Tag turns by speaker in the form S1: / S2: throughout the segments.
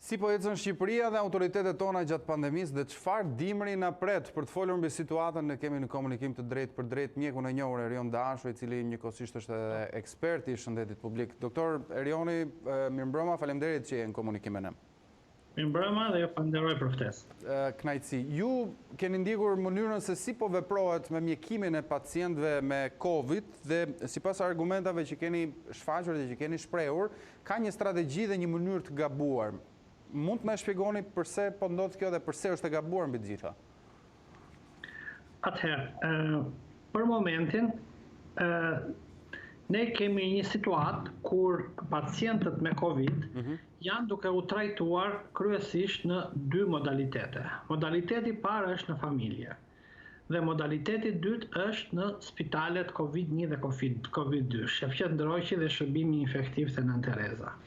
S1: Si po ecën Shqipëria dhe autoritetet tona gjatë pandemisë dhe çfarë dimri na pret për të folur mbi situatën, ne kemi në komunikim të drejtë për drejtë mjekun e njohur Erion Dashu, i cili njëkohësisht është edhe ekspert i shëndetit publik. Doktor Erioni, mirëmbrëma, faleminderit që je në komunikim me ne.
S2: Mirëmbrëma dhe ju falenderoj për ftesë.
S1: Kënaqësi. Ju keni ndjekur mënyrën se si po veprohet me mjekimin e pacientëve me Covid dhe sipas argumentave që keni shfaqur dhe që keni shprehur, ka një strategji dhe një mënyrë të gabuar. Mund të na shpjegoni pse po ndodh kjo dhe pse është e gabuar mbi të gjitha?
S2: Atëherë, për momentin, ne kemi një situatë kur pacientët me Covid janë duke u trajtuar kryesisht në dy modalitete. Modaliteti parë është në familje dhe modaliteti dytë është në spitalet Covid-1 dhe Covid-2, Shefqet Ndroqi dhe Shërbimi Infektiv të Nën Tereza.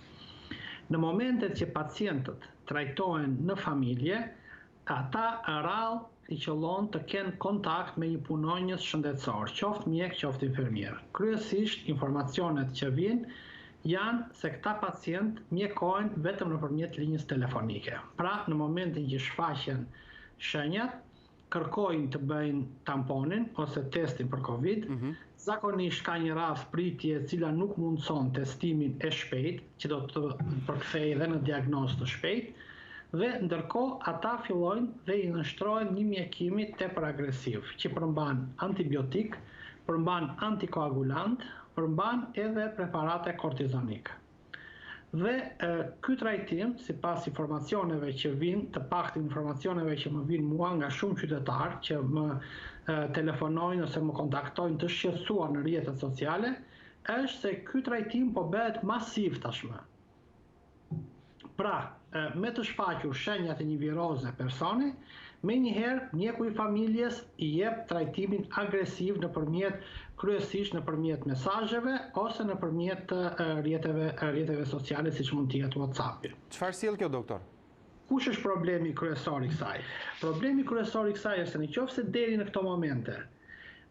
S2: Në momentet që pacientët trajtohen në familje, ata rrallë i qëllon të kenë kontakt me një punonjës shëndetësor, qoftë mjek, qoftë infermier. Kryesisht informacionet që vijnë janë se këta pacient mjekohen vetëm nëpërmjet linjës telefonike. Pra, në momentin që shfaqen shenjat, kërkojnë të bëjnë tamponin ose testin për Covid. Zakonisht ka një rast pritje e cila nuk mundson testimin e shpejt, që do të përkthejë edhe në diagnozë të shpejt, dhe ndërkohë ata fillojnë dhe i nështrojnë një mjekimi tepër agresiv, që përmban antibiotik, përmban antikoagulant, përmban edhe preparate kortizonik. Dhe ky trajtim, sipas informacioneve që vijnë, të paktën informacioneve që më vijnë mua nga shumë qytetarë që më telefonojnë ose më kontaktojnë të shqetësuar në rrjetet sociale, është se ky trajtim po bëhet masiv tashmë. Pra, me të shfaqur shenjat e një viroze personi, menjëherë mjeku i familjes i jep trajtimin agresiv kryesisht nëpërmjet mesazheve ose nëpërmjet rrjeteve sociale siç mund të jetë WhatsApp-i.
S1: Çfarë sjell kjo, doktor?
S2: Kush është problemi kryesor i kësaj? Problemi kryesor i kësaj është se nëse deri në këto momente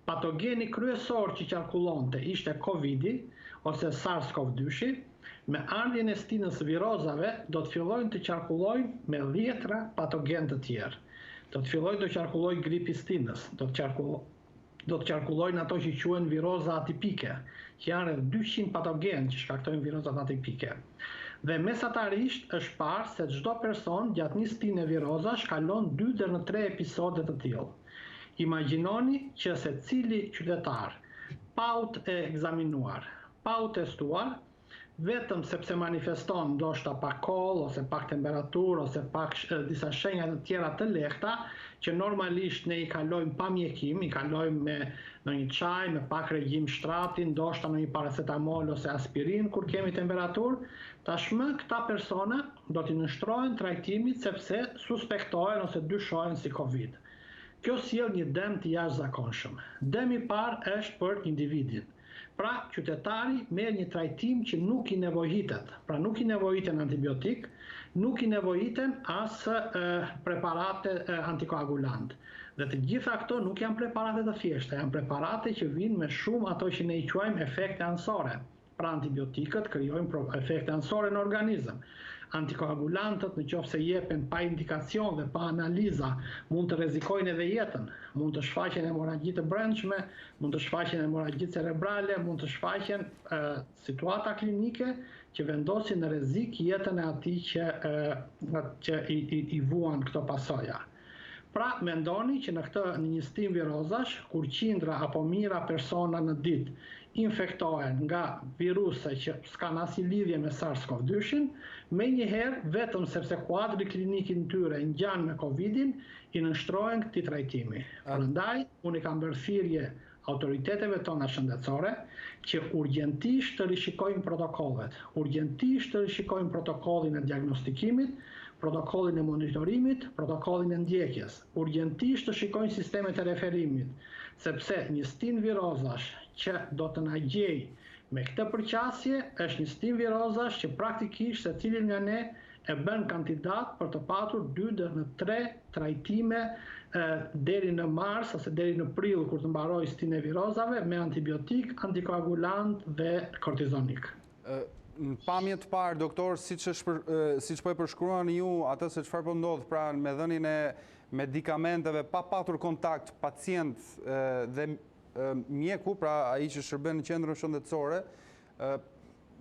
S2: patogeni kryesor që qarkullonte ishte Covidi ose SARS-CoV-2, me ardhjen e stinës virozave do të fillojnë të qarkullojnë me dhjetra patogen të tjerë. Do të fillojnë të qarkullojnë gripi stinës, do të qarkullojnë ato që quhen viroza atipike, që janë rreth 200 patogen që shkaktojnë virozat atipike. Dhe mesatarisht është parë se çdo person gjatë një stine virozash kalon 2 deri në 3 episode të tillë. Imagjinoni që secili qytetar, pa u ekzaminuar, pa u testuar, vetëm sepse manifeston ndoshta pak koll ose pak temperaturë ose pak disa shenja të tjera të lehta që normalisht ne i kalojmë pa mjekim, i kalojmë me një çaj, me pak regjim shtrati, ndoshta në një paracetamol ose aspirin kur kemi temperaturë, tashmë këta persona do t'i nështrohen trajtimit sepse suspektohen ose dyshohen si Covid. Kjo sjell një dëm të jashtëzakonshëm. Dëmi i parë është për individin. Pra, qytetari merr një trajtim që nuk i nevojitet. Pra, nuk i nevojiten antibiotik, nuk i nevojiten as preparate antikoagulant. Dhe të gjitha këto nuk janë preparate të thjeshta, janë preparate që vijnë me shumë ato që ne i quajmë efekte ansore. Pra, antibiotikët krijojnë efekte ansore në organizëm. Antikoagulantët, nëse jepen pa indikacion dhe pa analiza, mund të rrezikojnë edhe jetën, mund të shfaqen hemoragji të brendshme, mund të shfaqen hemoragji cerebrale, mund të shfaqen situata klinike që vendosin në rrezik jetën e atij që i vuan këto pasoja. Pra, mendoni që në një stim virozash, kur qindra apo mijëra persona në ditë infektohen nga viruse që s'kan asnjë lidhje me SARS-CoV-2, menjëherë vetëm sepse kuadri klinik i tyre ngjan me Covidin, i nështrohen këtij trajtimi. Prandaj, unë kam bërë thirrje autoriteteve tona shëndetësore që urgjentisht të rishikojnë protokollet, urgjentisht të rishikojnë protokollin e diagnostikimit, protokollin e monitorimit, protokollin e ndjekjes. Urgjentisht të shikojnë sistemet e referimit, sepse një stin virozash që do të na gjej me këtë përqasje është një stin virozash që praktikisht secili nga ne e bën kandidat për të patur 2 deri në 3 trajtime deri në mars ose deri në prill kur të mbarojë stina e virozave me antibiotik, antikoagulant dhe kortizonik.
S1: Në pamje të parë, doktor, siç po e përshkruani ju atë se çfarë po ndodh, pra me dhënien e medikamenteve pa patur kontakt pacient dhe mjeku, pra ai që shërben në qendrën shëndetësore,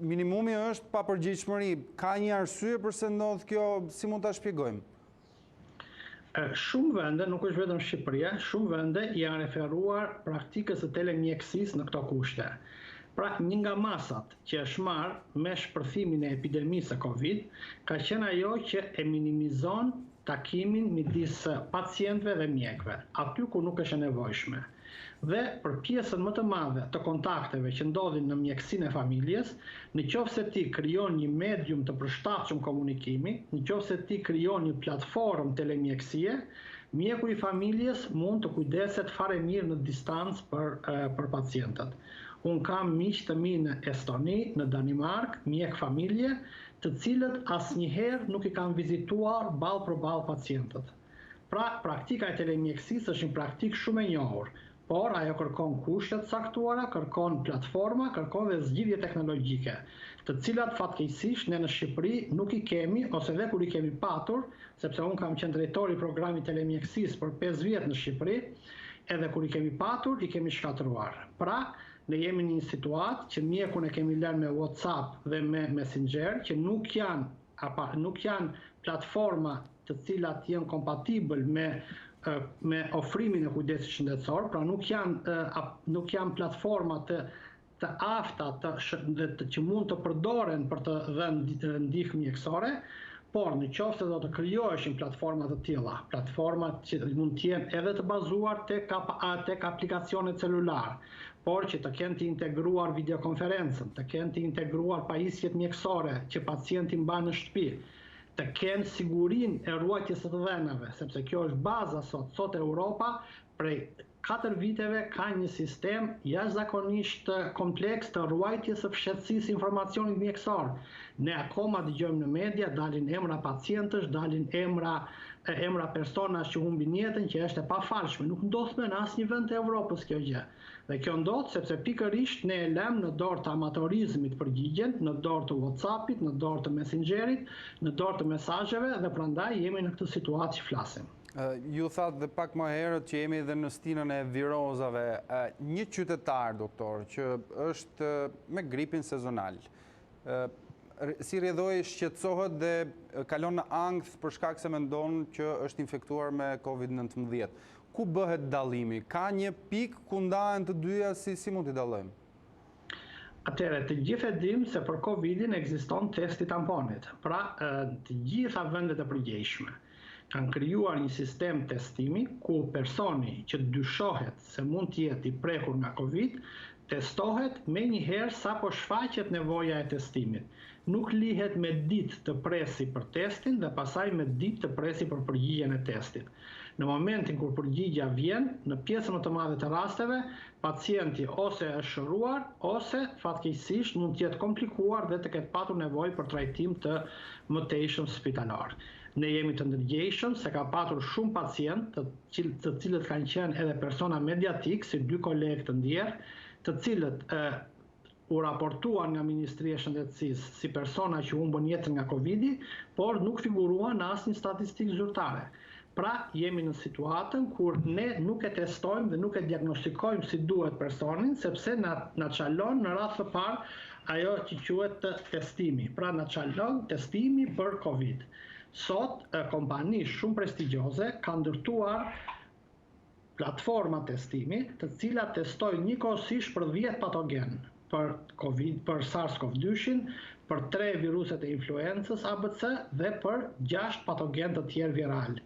S1: minimumi është papërgjegjshmëri. Ka një arsye pse ndodh kjo, si mund ta shpjegojmë?
S2: Shumë vende, nuk është vetëm Shqipëria, shumë vende janë referuar praktikës së telemjekësisë në këto kushte. Pra, një nga masat që është marrë me shpërthimin e epidemisë së Covid, ka qenë ajo që e minimizon takimin midis pacientëve dhe mjekëve, aty ku nuk është e nevojshme. Dhe për pjesën më të madhe të kontakteve që ndodhin në mjekësinë e familjes, nëse ti krijon një medium të përshtatshëm komunikimi, nëse ti krijon një platformë telemjekësie, mjeku i familjes mund të kujdeset fare mirë në distancë për pacientët. Unë kam miq të mi në Estoni, në Danimark, mjek familje, të cilët asnjëherë nuk i kanë vizituar ballë për ballë pacientët. Pra, praktika e telemjekësisë është një praktikë shumë e njohur, por ajo kërkon kushte të caktuara, kërkon platforma, kërkon dhe zgjidhje teknologjike, të cilat fatkeqësisht ne në Shqipëri nuk i kemi, ose edhe kur i kemi patur, sepse unë kam qenë drejtori i programit telemjekësisë për 5 vjet në Shqipëri, edhe kur i kemi patur, i kemi shkatëruar. Pra, ne jemi në një situatë që mjekun e kemi lënë me WhatsApp dhe me Messenger, që nuk janë platforma të cilat janë kompatibël me ofrimin e kujdesit shëndetësor, pra nuk janë platforma të afta që mund të përdoren për të dhënë ndihmë mjekësore, por nëse do të krijoheshin platforma të tilla, platforma që mund të jenë edhe të bazuar tek aplikacionet celular, por që të kenë të integruar videokonferencën, të kenë të integruar pajisjet mjekësore që pacienti mban në shtëpi, të kenë sigurinë e ruajtjes së të dhënave, sepse kjo është baza sot. Sot Europa prej 4 viteve ka një sistem jashtëzakonisht kompleks të ruajtjes së fshehtësisë informacionit mjekësor. Ne akoma dëgjojmë në media, dalin emra pacientësh, dalin emra personash që humbin jetën, që është e pafalshme. Nuk ndodh në asnjë vend të Evropës kjo gjë. Dhe kjo ndodh sepse pikërisht ne e lëm në dorë të amatorizmit përgjigjen, në dorë të WhatsAppit, në dorë të Messengerit, në dorë të mesazheve, dhe prandaj jemi në këtë situatë që flasim.
S1: Ju thatë dhe pak më herët që jemi dhe në stinën e virozave. Një qytetar, doktor, që është me gripin sezonal, si rrjedhoi shqetësohet dhe kalon në ankth për shkak se mendon që është infektuar me COVID-19. Ku bëhet dallimi? Ka një pikë ku ndahen të dyja, si mund t'i dallojmë?
S2: Atëherë, të gjithë e dimë se për Covidin ekziston testi tamponit. Pra, të gjitha vendet e përgjegjshme kanë krijuar një sistem testimi ku personi që dyshohet se mund të jetë i prekur nga Covid testohet menjëherë sapo shfaqet nevoja e testimit. Nuk lihet me ditë të presi për testin dhe pasaj me ditë të presi për përgjigjen e testit. Në momentin kur përgjigja vjen, në pjesën më të madhe të rasteve, pacienti ose është shëruar, ose fatkeqësisht mund të jetë komplikuar dhe të ketë patur nevojë për trajtim të mëtejshëm spitalar. Ne jemi të ndërgjegjshëm se ka patur shumë pacient, të cilët kanë qenë edhe persona mediatik, si 2 kolegë të ndjerë, të cilët u raportuan nga Ministria e Shëndetësisë si persona që humbën jetën nga Covidi, por nuk figuruan në asnjë statistikë zyrtare. Pra, jemi në situatën kur ne nuk e testojmë dhe nuk e diagnostikojmë si duhet personin, sepse na çalon në radhë të parë ajo që quhet testimi. Pra, na çalon testimi për Covid. Sot, kompani shumë prestigjioze kanë ndërtuar platforma testimi, të cilat testojnë njëkohësisht për 10 patogen, për Covid, për SARS-CoV-2, për 3 viruset e influencës ABC dhe për 6 patogen të tjerë viral.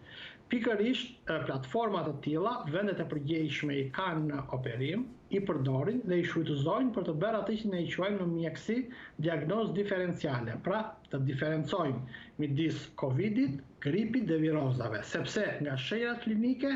S2: Pikërisht, platformat të tilla, vendet e përgjegjshme i kanë në operim, i përdorin dhe i shfrytëzojnë për të bërë atë që ne i quajmë në mjekësi diagnozë diferenciale. Pra, të diferencojmë midis Covidit, gripit dhe virozave, sepse nga shenjat klinike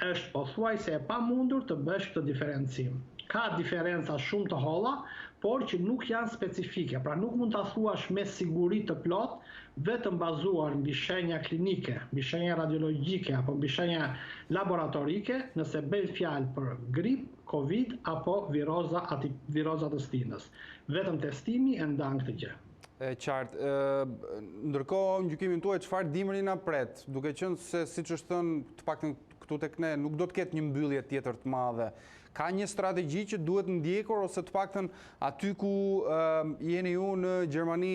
S2: është pothuajse e pamundur të bësh këtë diferencim. Ka diferenca shumë të holla, por që nuk janë specifike. Pra nuk mund ta thuash me siguri të plot vetëm bazuar mbi shenja klinike, mbi shenja radiologjike apo mbi shenja laboratorike, nëse bëj fjalë për grip, Covid apo viroza të stinës. Vetëm testimi e ndan këtë gjë.
S1: E qartë. Ndërkohë, në gjykimin tuaj, çfarë dimri na pret? Duke qenë se siç është thënë, të paktën këtu tek ne, nuk do të ketë një mbyllje tjetër të madhe. Ka një strategji që duhet ndjekur ose të paktën aty ku jeni ju në Gjermani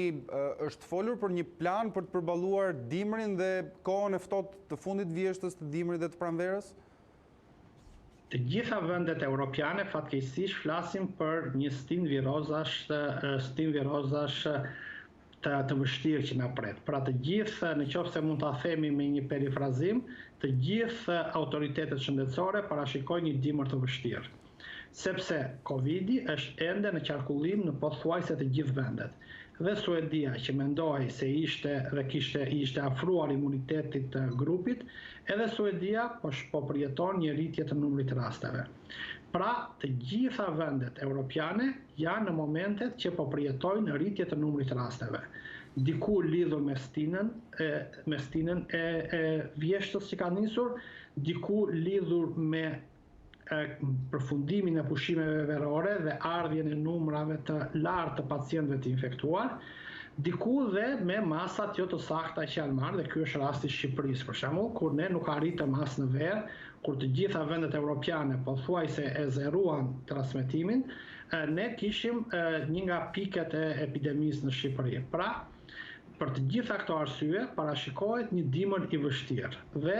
S1: është folur për një plan për të përballuar dimrin dhe kohën e ftohtë të fundit vjeshtës të dimrit dhe të pranverës?
S2: Të gjitha vendet europiane fatkeqësisht flasin për një stin virozash të vështirë që na pret. Pra të gjithë, nëse mund ta themi me një perifrazim, të gjithë autoritetet shëndetësore parashikojnë një dimër të vështirë. Sepse Covidi është ende në qarkullim në pothuajse të gjithë vendet. Dhe Suedia që mendoi se ishte afruar imunitetit të grupit, edhe Suedia po përjeton një rritje të numrit të rasteve. Pra, të gjitha vendet europiane janë në momentet që po përjetojnë rritje të numrit të rasteve. Diku lidhur me stinën e vjeshtës që ka nisur, diku lidhur me përfundimin e pushimeve verore dhe ardhjen e numrave të lartë të pacientëve të infektuar, diku dhe me masat jo të sakta që janë marrë, dhe ky është rasti i Shqipërisë, për shembull, kur ne nuk arritëm as në verë, kur të gjitha vendet europiane pothuajse e zeruan transmetimin, ne kishim një nga piket e epidemisë në Shqipëri. Pra, për të gjitha këto arsye, parashikohet një dimër i vështirë. Dhe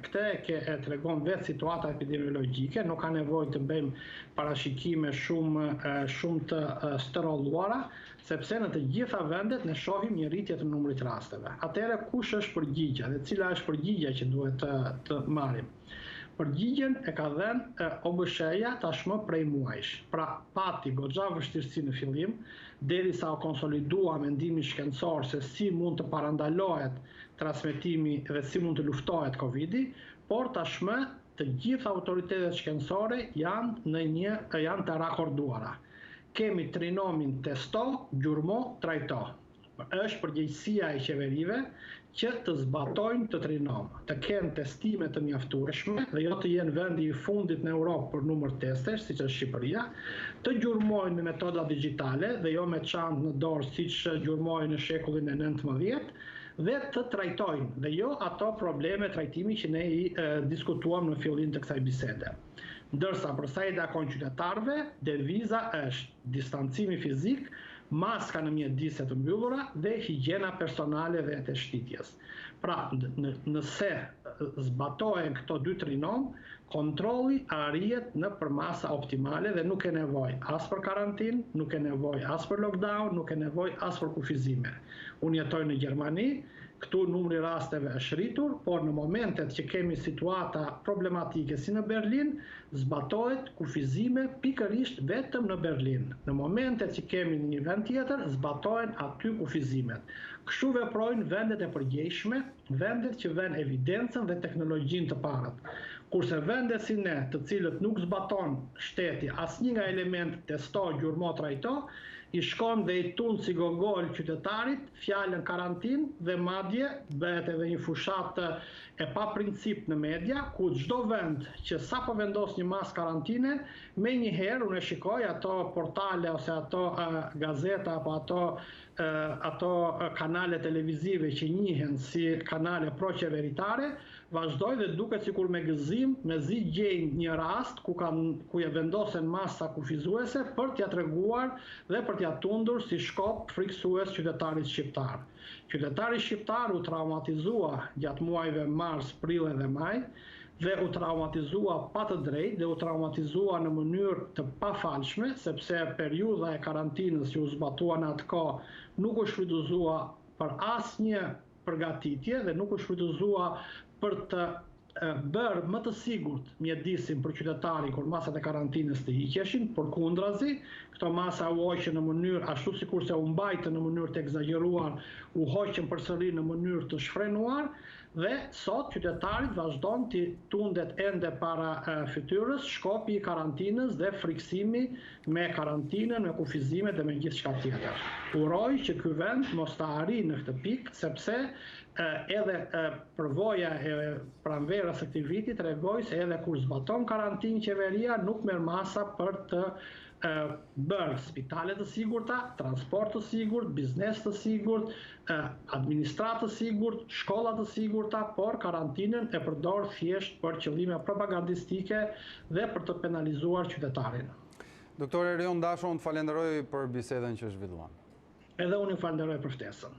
S2: këtë e tregon vetë situata epidemiologjike, nuk ka nevojë të bëjmë parashikime shumë të sterolluara, sepse në të gjitha vendet ne shohim një rritje të numrit të rasteve. Atëherë kush është përgjigjja dhe cila është përgjigjja që duhet të marrim? Përgjigjen e ka dhënë OBSHE-ja tashmë prej muajsh. Pra, pati goxha vështirësi në fillim, derisa u konsolidua mendimi shkencor se si mund të parandalohet transmetimi dhe si mund të luftohet Covidi, por tashmë të gjitha autoritetet shkencore janë të rakorduara. Kemi trinomin testo, gjurmo, trajto. Është përgjegjësia e qeverive që të zbatojnë të trinom, të kenë testime të mjaftueshme dhe jo të jenë vendi i fundit në Europë për numër testesh, siç është Shqipëria, të gjurmojnë me metoda digjitale dhe jo me çantë në dorë siç gjurmojnë në shekullin e 19 dhe të trajtojnë dhe jo ato probleme trajtimi që ne i diskutuam në fillim të kësaj bisede. Ndërsa për sa i takon qytetarëve, deviza është distancimi fizik, maska në mjedise të mbyllura dhe higjiena personale dhe të shtitjes. Pra, nëse zbatohen këto dy trinom, kontrolli arrihet në përmasa optimale dhe nuk e nevojë as për karantinë, nuk e nevojë as për lockdown, nuk e nevojë as për kufizime. Unë jetoj në Gjermani, këtu numri rasteve është rritur, por në momentet që kemi situata problematike si në Berlin, zbatohet kufizime pikërisht vetëm në Berlin. Në momentet që kemi në një vend tjetër, zbatohen aty kufizimet. Kështu veprojnë vendet e përgjegjshme, vendet që vënë evidencën dhe teknologjinë të parët. Kurse vendet si ne, të cilët nuk zbaton shteti asnjë nga elementet testo, gjurmo, trajto, i shkon dhe i tund si gogol qytetarit fjalën karantinë dhe madje bëhet edhe një fushat e pa princip në media, ku çdo vend që sapo vendos një mas karantine, menjëherë unë shikoj ato portale ose ato gazeta apo ato kanale televizive që njihen si kanale proqeveritare, vazhdoj dhe duket sikur me gëzim, mezi gjejnë një rast ku e vendosen masa kufizuese për t'ia treguar dhe për t'ia tundur si shkop friksues qytetarit shqiptar. Qytetari shqiptar u traumatizua gjatë muajve mars, prill dhe maj dhe u traumatizua pa të drejtë dhe u traumatizua në mënyrë të pafalshme, sepse periudha e karantinës që u zbatua në atë kohë nuk u shfrytëzua për asnjë përgatitje dhe nuk u shfrytëzua për të bërë më të sigurt mjedisin për qytetarin kur masat e karantinës të hiqeshin, përkundrazi, këto masa u hoqën në mënyrë ashtu sikur se u mbajtën në mënyrë të egzageruar, u hoqën përsëri në mënyrë të shfrenuar dhe sot qytetarit vazhdon të tundet ende para fytyrës shkopi i karantinës dhe friksimi me karantinën, me kufizimet dhe me gjithçka tjetër. Uroj që ky vend mos ta arrijë në këtë pikë, sepse edhe përvoja e pranverës së këtij viti tregoi se edhe kur zbaton karantinë qeveria nuk merr masa për të bërë spitale të sigurta, transport të sigurt, biznes të sigurt, administratë të sigurt, shkolla të sigurta, por karantinën e përdor thjesht për qëllime propagandistike dhe për të penalizuar qytetarin.
S1: Doktor Erion Dasho, unë të falenderoj për bisedën që zhvilluan.
S2: Edhe unë ju falenderoj për ftesën.